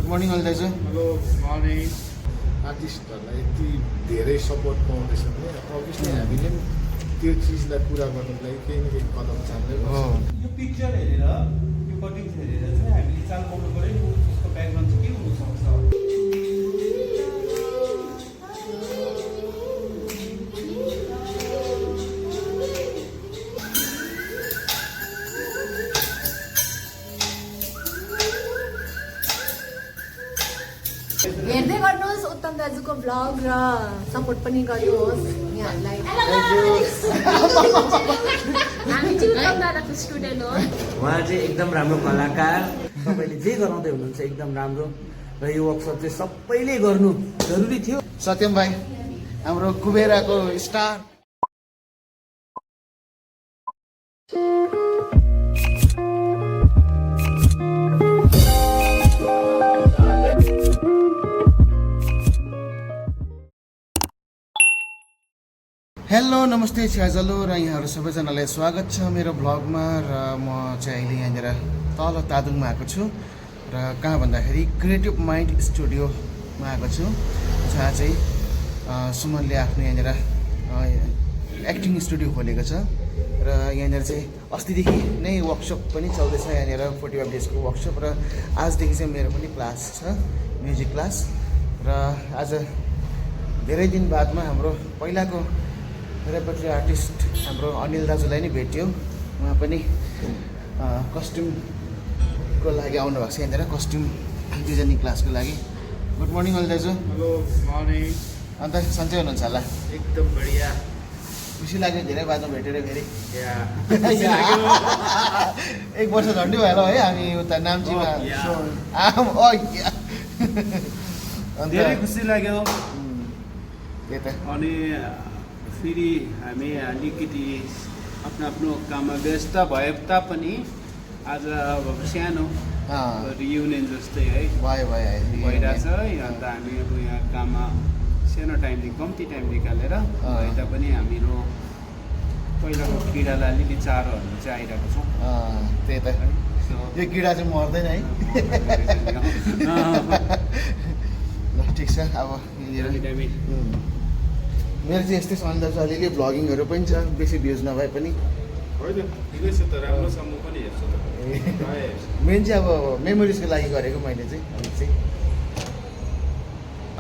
Good morning all दाजु। Hello morning. आर्टिस्टहरूलाई यति धेरै सपोर्ट पाउँदैछ भने अभियसली हामीले पनि त्यो चिजलाई पुरा गर्नको लागि केही न केही कदम चाल्दै हो। यो पिक्चर हेरेर यो कटिङ हेरेर चाहिँ हामीले चाल पाउनु पऱ्यो उसको ब्याकग्राउन्ड चाहिँ के हुनसक्छ। हेर्दै गर्नुहोस् उत्तम दाजुको भ्लग र सपोर्ट पनि गर्नुहोस् यहाँहरूलाई। हामी चाहिँ उत्तम दादाको स्टुडेन्ट हो। उहाँ चाहिँ एकदम राम्रो कलाकार। तपाईँले जे गराउँदै हुनुहुन्छ एकदम राम्रो र यो वर्कसप चाहिँ सबैले गर्नु जरुरी थियो। सत्यम भाइ हाम्रो कुबेराको स्टार। हेलो नमस्ते छ्याजलो र यहाँहरू सबैजनालाई स्वागत छ मेरो भ्लगमा। र म चाहिँ अहिले यहाँनिर तल तादुङमा आएको छु र कहाँ भन्दाखेरि क्रिएटिभ माइन्ड स्टुडियोमा आएको छु, जहाँ चाहिँ सुमनले आफ्नो यहाँनिर एक्टिङ स्टुडियो खोलेको छ। र यहाँनिर चाहिँ अस्तिदेखि नै वर्कसप पनि चल्दैछ, यहाँनिर 45 डेजको वर्कसप। र आजदेखि चाहिँ मेरो पनि क्लास छ, म्युजिक क्लास। र आज धेरै दिन बादमा हाम्रो पहिलाको रेपर्टरी आर्टिस्ट हाम्रो अनिल दाजुलाई नै भेट्यो। उहाँ पनि कस्ट्युमको लागि आउनु भएको छ यहाँनिर, कस्ट्युम डिजाइनिङ क्लासको लागि। गुड मर्निङ अनिल दाजु। Hello morning. अन्त सन्चै हुनुहुन्छ होला? एकदम बढिया। खुसी लाग्यो धेरै बादमा भेटेर फेरि। या 1 वर्ष झन्डै भयो है हामी उता नाम्चीमा। धेरै खुसी लाग्यो। त्यही त अनि फेरि हामी अलिकति आफ्नो काममा व्यस्त भए तापनि आज अब सानो रियुनियन जस्तै है भयो भइरहेछ है। अन्त हामी अब यहाँ काममा सानो टाइमदेखि कम्ती टाइम निकालेर भए तापनि हामीहरू पहिलाको किरालाई अलिअलि चारोहरू चाहिँ आइरहेको छौँ। त्यही त यो किडा चाहिँ मर्दैन है। ल ठिक छ। अब मेरो चाहिँ यस्तै सन्द छ, अलिअलि भ्लगिङहरू पनि छ, बेसी भ्युज नभए पनि। होइन ठिकै छ त, राम्रोसँग पनि हेर्छु त। मेन चाहिँ अब मेमोरिजको लागि गरेको मैले चाहिँ अलिक चाहिँ।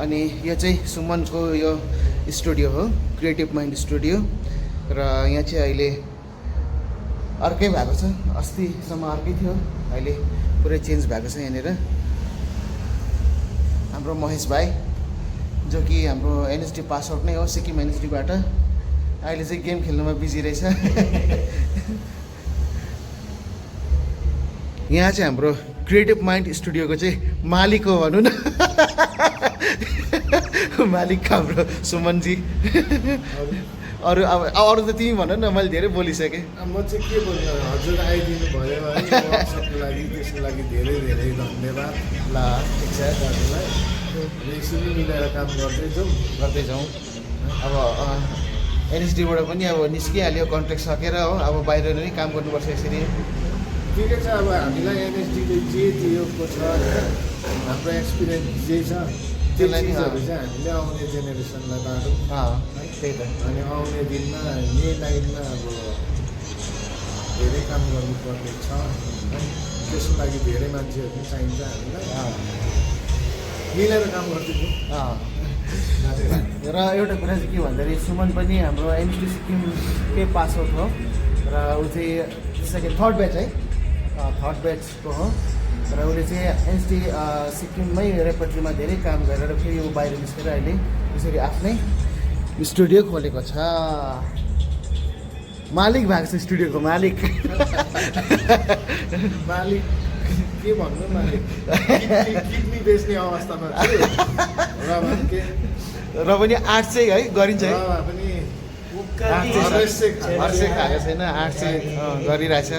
अनि यो चाहिँ सुमनको यो स्टुडियो हो, क्रिएटिभ माइन्ड स्टुडियो। र यहाँ चाहिँ अहिले अर्कै भएको छ, अस्तिसम्म अर्कै थियो, अहिले पुरै चेन्ज भएको छ यहाँनिर। हाम्रो महेश भाइ जो कि हाम्रो एनएसडी पास आउट नै हो, सिक्किम एनएसडीबाट। अहिले चाहिँ गेम खेल्नुमा बिजी रहेछ। यहाँ चाहिँ हाम्रो क्रिएटिभ माइन्ड स्टुडियोको चाहिँ मालिक हो भनौँ न। मालिक हाम्रो सुमनजी। अरू अरू त तिमी भन न, मैले धेरै बोलिसकेँ। म चाहिँ के भन्नु, हजुर आइदिनु भयो है वर्कसपको लागि, त्यसको लागि धेरै धेरै धन्यवाद। ल ठिक छ दाजुलाई यसरी मिलेर काम गर्दै जाउँ। अब एनएसडीबाट पनि अब निस्किहाल्यो, कन्ट्र्याक्ट सकेर हो, अब बाहिर नै काम गर्नुपर्छ यसरी। ठिकै छ। अब हामीलाई एनएसडीले जे दिएको छ, हाम्रो एक्सपिरियन्स जे छ त्यो चिजहरू चाहिँ हामीले आउने जेनेरेसनलाई बाँडौँ। त्यही त। अनि आउने दिनमा यही लाइनमा अब धेरै काम गर्नुपर्ने छ है। त्यसको लागि धेरै मान्छेहरू पनि चाहिन्छ हामीलाई, मिलेर काम गर्दैछौँ। र एउटा कुरा चाहिँ के भन्दाखेरि सुमन पनि हाम्रो एनएसडी सिक्किमकै पास आउट हो र ऊ चाहिँ थर्ड ब्याच है, थर्ड ब्याचको हो। र उसले चाहिँ एनएसडी सिक्किममै रेपर्टरीमा धेरै काम गरेर फेरि ऊ बाहिर निस्केर अहिले यसरी आफ्नै स्टुडियो खोलेको छ। मालिक भएको छ, स्टुडियोको मालिक। मालिक के भन्नु, मालिक किडनी बेच्ने अवस्थामा र पनि आर्ट चाहिँ है गरिन्छ है, पनि हर्षै खाएको छैन, आर्ट चाहिँ गरिरहेछ।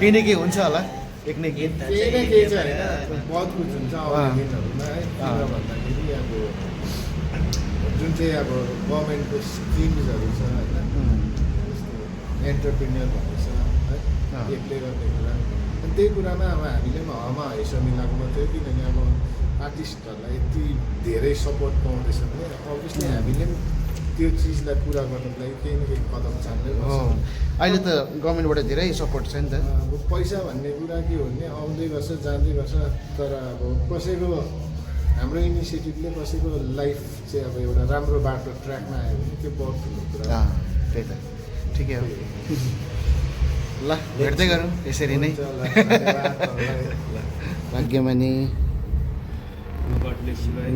केही न केही हुन्छ होला, एक न केही। केही न केही चाहिँ होइन, बहुत कुछ हुन्छ आउने दिनहरूमा है। किन भन्दाखेरि अब जुन चाहिँ अब गभर्मेन्टको स्किम्सहरू छ होइन, एन्टरप्रेन्योर भन्ने छ है, एक्लै गर्ने कुरा। अनि त्यही कुरामा अब हामीले पनि हमा हेसो मिलाएको मात्रै, किनभने अब आर्टिस्टहरूलाई यति धेरै सपोर्ट पाउँदैछ भने अभियसली हामीले पनि त्यो चिजलाई पुरा गर्नको लागि केही न केही कदम चाल्नै हो पर्छ। अहिले त गभर्मेन्टबाट धेरै सपोर्ट छ नि त अब पैसा भन्ने कुरा के हो भने आउँदै गर्छ जाँदै गर्छ, तर अब कसैको हाम्रो इनिसिएटिभले कसैको लाइफ चाहिँ अब एउटा राम्रो बाटो ट्र्याकमा आयो भने त्यो बहुत ठुलो कुरा हो। त्यही त ठिकै हो ल भेट्दै गरौँ यसरी नै हुन्छ, ल, धन्यवाद तपाईँलाई। भाग्यमानी गड ब्लेस यु भाइ।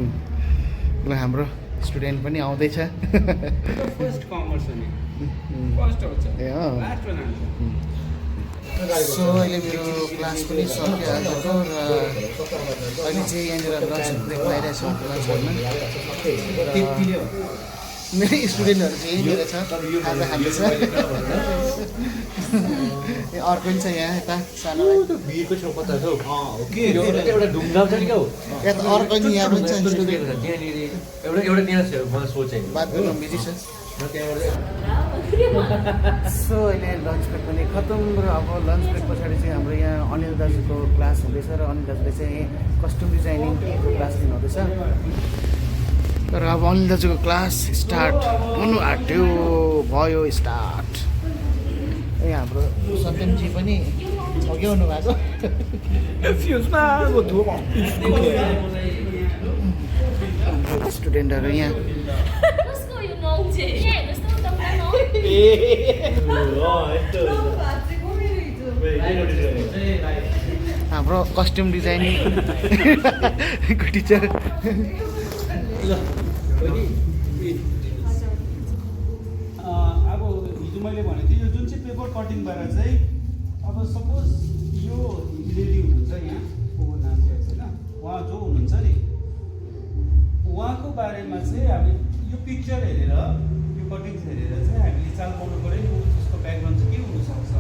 ल हाम्रो स्टुडेन्ट पनि आउँदैछ फर्स्ट कमर्स हो नि, फर्स्ट आउँछ, ए अँ लास्टमा जान्छ। सो अहिले मेरो क्लास पनि सकिहाल्यो र अहिले चाहिँ यहाँनिर लन्च ब्रेक भइरहेछ लन्च गर्न त्यतिले हो। मेरो स्टुडेन्टहरू चाहिँ यहीँनिर छ खाजा खाँदैछ ए अर्को पनि छ यहाँ यता सानो भिरको छेउ कता छ हौ एउटा ढुङ्गा छ नि क्या हौ यता अर्को नि यहाँ पनि छ स्टुडेन्ट त्यहाँनिर एउटा त्यहाँ छ मलाई सोचेँ बात गर्नु बिजी छ सो अहिले लन्च ब्रेक पनि खतम र अब लन्च ब्रेक पछाडि चाहिँ हाम्रो यहाँ अनिल दाजुको क्लास हुँदैछ र अनिल दाजुले चाहिँ कस्ट्युम डिजाइनिङको क्लास लिनुहुँदैछ र अब अनिल दाजुको क्लास स्टार्ट हुनु आँट्यो भयो स्टार्ट ए हाम्रो सत्यमजी पनि ठग्याउनु भएको स्टुडेन्टहरू यहाँ हाम्रो कस्ट्युम डिजाइनिङको टिचर अब हिजो मैले भनेको थिएँ यो जुन चाहिँ पेपर कटिङबाट चाहिँ अब सपोज यो लेडी हुनुहुन्छ यहाँ को नाम चाहिँ छैन उहाँ जो हुनुहुन्छ नि उहाँको बारेमा चाहिँ हामी यो पिक्चर हेरेर यो कटिङ्स हेरेर चाहिँ हामीले चाल पाउनु पऱ्यो नि उसको ब्याकग्राउन्ड चाहिँ के हुनसक्छ।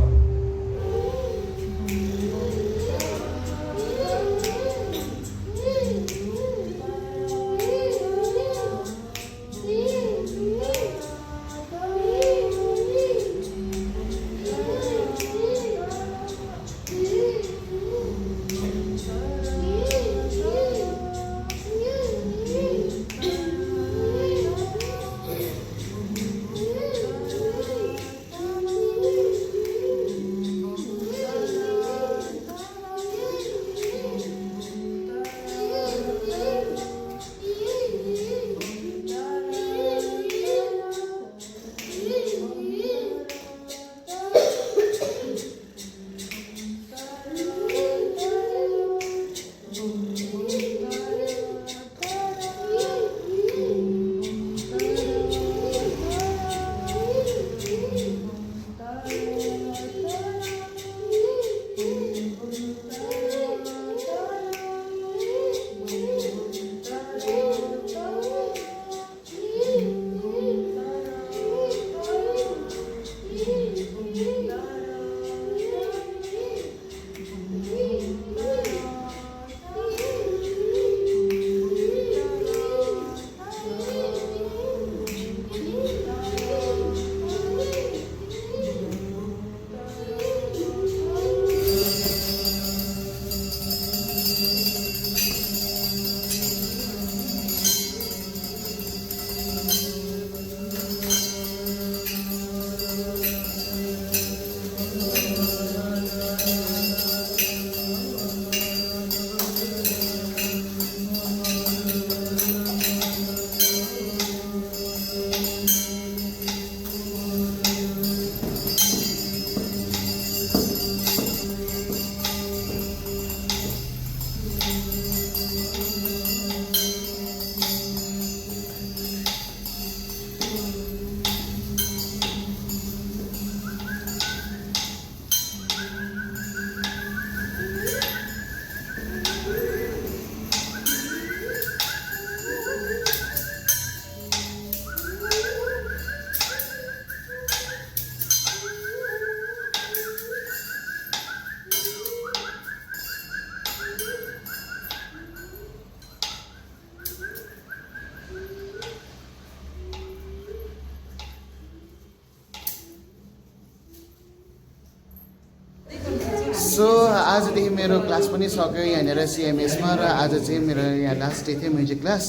आजदेखि मेरो क्लास पनि सक्यो यहाँनिर सिएमएसमा र आज चाहिँ मेरो यहाँ लास्ट डे थियो म्युजिक क्लास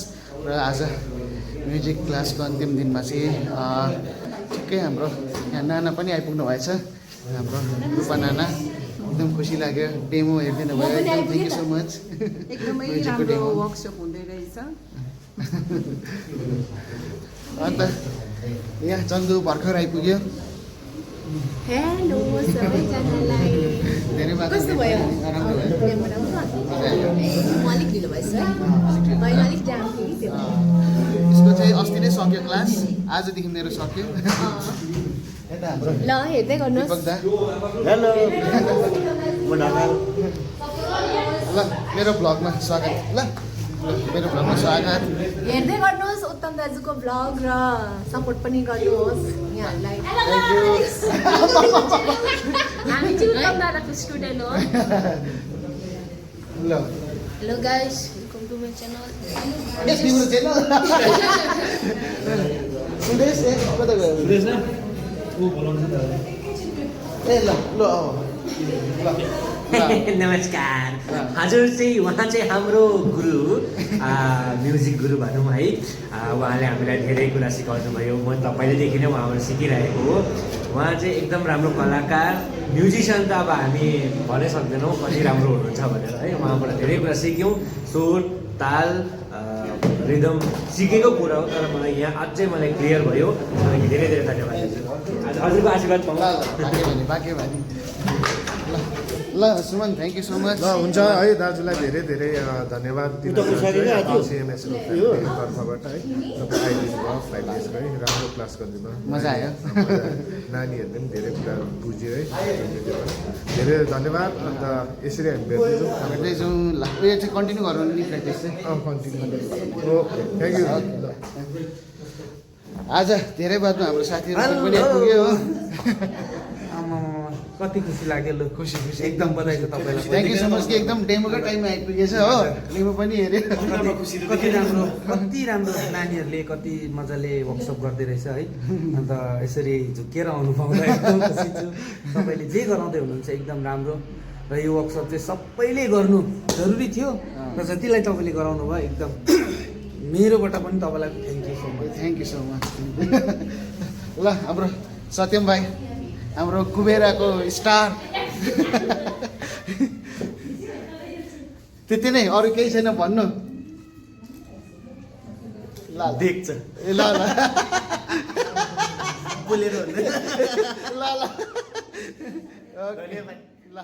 र आज म्युजिक क्लासको अन्तिम दिनमा चाहिँ ठिकै हाम्रो यहाँ नाना पनि आइपुग्नु भएछ हाम्रो रूपा नाना एकदम खुसी लाग्यो डेमो हेरिदिनु भयो एकदम थ्याङ्क यू सो मच एकदमै म्युजिकको राम्रो डेमो वर्कसप हुँदै रहेछ। अन्त यहाँ चन्दु भर्खर आइपुग्यो हेलो सबैजनालाई धेरै बात कस्तो भयो राम्रो भयो म अलिक ढिलो भएछ है मैले अलिक जाम थियो कि त्यो यसको चाहिँ अस्ति नै सक्यो क्लास आजदेखि मेरो सक्यो यता हाम्रो ल हेर्दै गर्नुहोस् दिपक दा हेलो म ढकाल ल मेरो भ्लगमा स्वागत ल मेरो भ्लगमा स्वागत हेर्दै गर्नुहोस् उत्तम दाजुको भ्लग र सपोर्ट पनि गर्नुहोस् यहाँहरूलाई हामी चाहिँ उत्तम दादाको स्टुडेन्ट हो। ल hello guys, welcome to my channel. ए तिम्रो च्यानल सुदेश ए कता गयो सुदेश न ऊ बोलाउँछ त ए ल ल ल नमस्कार हजुर चाहिँ उहाँ चाहिँ हाम्रो गुरु म्युजिक गुरु भनौँ है उहाँले हामीलाई धेरै कुरा सिकाउनु भयो म त पहिलेदेखि नै उहाँबाट सिकिरहेको हो उहाँ चाहिँ एकदम राम्रो कलाकार म्युजिसियन त अब हामी भन्नै सक्दैनौँ कति राम्रो हुनुहुन्छ भनेर है उहाँबाट धेरै कुरा सिक्यौँ स्वर ताल रिदम सिकेको कुरा हो तर मलाई यहाँ अझै मलाई क्लियर भयो मलाई धेरै धेरै धन्यवाद दिन्छु आज हजुरको आशीर्वाद पाउँ बाँके भानी ल Suman thank you so much ल हुन्छ है दाजुलाई धेरै धेरै धन्यवाद दिन चाहन्छु सिएमएसको तर्फबाट है तपाईँ आइदिनु भयो 5 डेजको है राम्रो क्लास गरिदिनु भयो मजा आयो नानीहरूले पनि धेरै कुरा बुझ्यो है धेरै धन्यवाद अन्त यसरी हामी भेट्दैछौँ भेट्दै जाउँ ल उयो चाहिँ कन्टिन्यू गरौँ नि प्र्याक्टिस चाहिँ कन्टिन्यू ओके थ्याङ्क यू आज धेरै बादमा हाम्रो साथीहरू पनि आइपुग्यो हो कति खुसी लाग्यो लु खुसी खुसी एकदम बधाई छ तपाईँलाई थ्याङ्क यू सो मच कि एकदम डेमोकै टाइममा आइपुगेछ हो डेमो पनि हेऱ्यो कति राम्रो नानीहरूले कति मजाले वर्कसप गर्दै रहेछ है अन्त यसरी झुकेर आउनु पाउँदा एकदम खुसी छु तपाईँले जे गराउँदै हुनुहुन्छ एकदम राम्रो र यो वर्कसप चाहिँ सबैले गर्नु जरुरी थियो र जतिलाई तपाईँले गराउनु भयो एकदम मेरोबाट पनि तपाईँलाई थ्याङ्क यू सो मच ल हाम्रो सत्यम भाइ हाम्रो कुबेराको स्टार त्यति नै अरू केही छैन भन्नु ल देख्छ ए ल ल बोलेर ल ल ओके ल